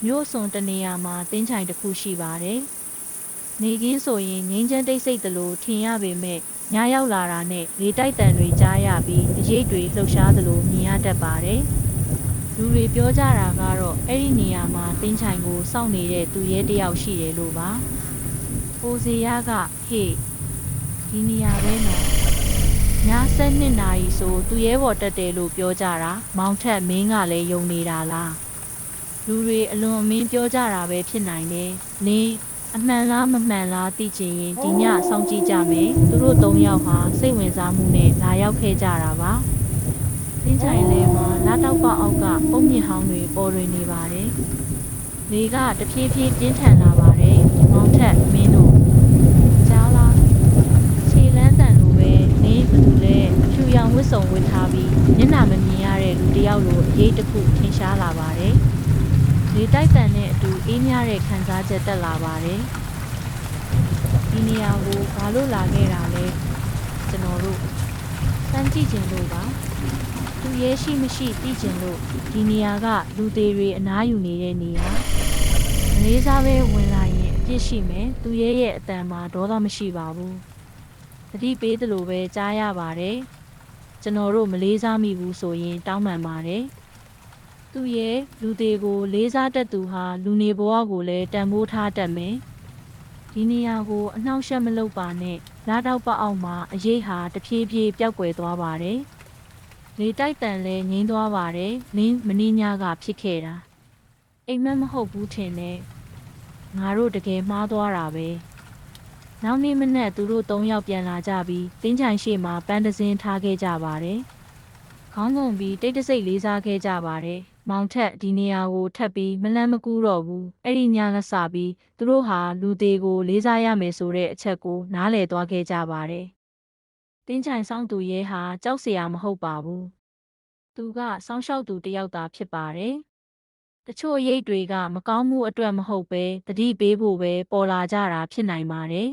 မြို့စွန်တနေရာမှာတင်းချိုင်တစ်ခုရှိပါတယ်။နေကင်းဆိုရင်ငင်းချမ်းတိတ်ဆိတ်သလိုထင်ရပေမဲ့ညရောက်လာတာနဲ့လေတိုက်တန်တွေကြားရပြီးအရေးတွေလှုပ်ရှားသလိုမြင်ရတတ်ပါတယ်။လူတွေပြောကြတာကတော့အဲ့ဒီနေရာမှာတင်းချိုင်ကိုစောင့်နေတဲ့သူရဲတယောက်ရှိတယ်လို့ပါ။ပိုစီရကဟေ့ဒီနေရာပဲနော်။ည7နာရီဆိုသူရဲဘော်တက်တယ်လို့ပြောကြတာမောင်ထက်မင်းကလည်းယုံနေတာလား။လူတွေအလွန်အမင်းပြောကြတာပဲဖြစ်နိုင်တယ်။နင်းအမှန်လားမမှန်လားသိချင်ရင်ဒီညစောင့်ကြည့်ကြမယ်။သူတို့3ယောက်ဟာစိတ်ဝင်စားမှုနဲ့လာရောက်ခဲ့ကြတာပါ။တင်းချိုင်လဲမှာလာတော့ပအောက်ကပုံမြင့်ဟောင်းတွေပေါ်တွင်နေပါတယ်။လေကတဖြည်းဖြည်းပြင်းထန်လာပါတယ်။မောင်ထက်မင်းတို့ကြားလားခြေလန်းတန်လိုပဲနင်းဘသူလဲဖြူရောင်ဝတ်စုံဝတ်ထားပြီးမျက်နှာမမြင်ရတဲ့လူတစ်ယောက်လိုအရေးတစ်ခုထင်ရှားလာပါတယ်။လေတိုက်တန်နဲ့အတူအေးမြတဲ့ခံစားချက်တက်လာပါတယ်။ဒီနေရာကိုဘာလို့လာခဲ့တာလဲကျွန်တော်တို့စမ်းကြည့်ခြင်းလို့ပါသူရဲရှိမရှိသိခြင်းလို့ဒီနေရာကလူသေးတွေအနားယူနေတဲ့နေရာမလေးစားပဲဝင်လာရင်အပြစ်ရှိမယ်သူရဲရဲ့အတန်မှာဒေါသမရှိပါဘူးတတိပေးသလိုပဲကြားရပါတယ်ကျွန်တော်တို့မလေးစားမိဘူးဆိုရင်တောင်းပန်ပါတယ်သူရဲ့လူသေးကိုလေးစားတတ်သူဟာလူနေဘဝကိုလည်းတန်ဖိုးထားတတ်မယ်ဒီနေရာကိုအနှောက်အယှက်မလုပ်ပါနဲ့လာတော့ပအောက်မှာအရေးဟာတဖြည်းဖြည်းပျောက်ကွယ်သွားပါတယ်လေတိုက်တန်လဲငိမ့်သွားပါတယ်လင်းမင်းညကဖြစ်ခဲ့တာအိမ်မက်မဟုတ်ဘူးထင်တယ်ငါတို့တကယ်မှားသွားတာပဲနောက်နေ့မနက်သူတို့3ယောက်ပြန်လာကြပြီးတင်းချိုင်ရှိမှာပန်းတစင်းထားခဲ့ကြပါတယ်ခေါင်းကုန်ပြီးတိတ်တဆိတ်လေးစားခဲ့ကြပါတယ်မောင်ထက်ဒီနေရာကိုထပ်ပြီးမလန့်မကူတော့ဘူးအဲ့ဒီညကစပြီးသူတို့ဟာလူသေးကိုလေးစားရမယ်ဆိုတဲ့အချက်ကိုနားလည်သွားခဲ့ကြပါတယ်တင်းချိုင်ဆောင်သူရဲဟာကြောက်စရာမဟုတ်ပါဘူးသူကစောင်းလျှောက်သူတယောက်သာဖြစ်ပါတယ်တချို့ရိတ်တွေကမကောင်းမှုအတွက်မဟုတ်ပဲတတိပေးဖို့ပဲပေါ်လာကြတာဖြစ်နိုင်ပါတယ်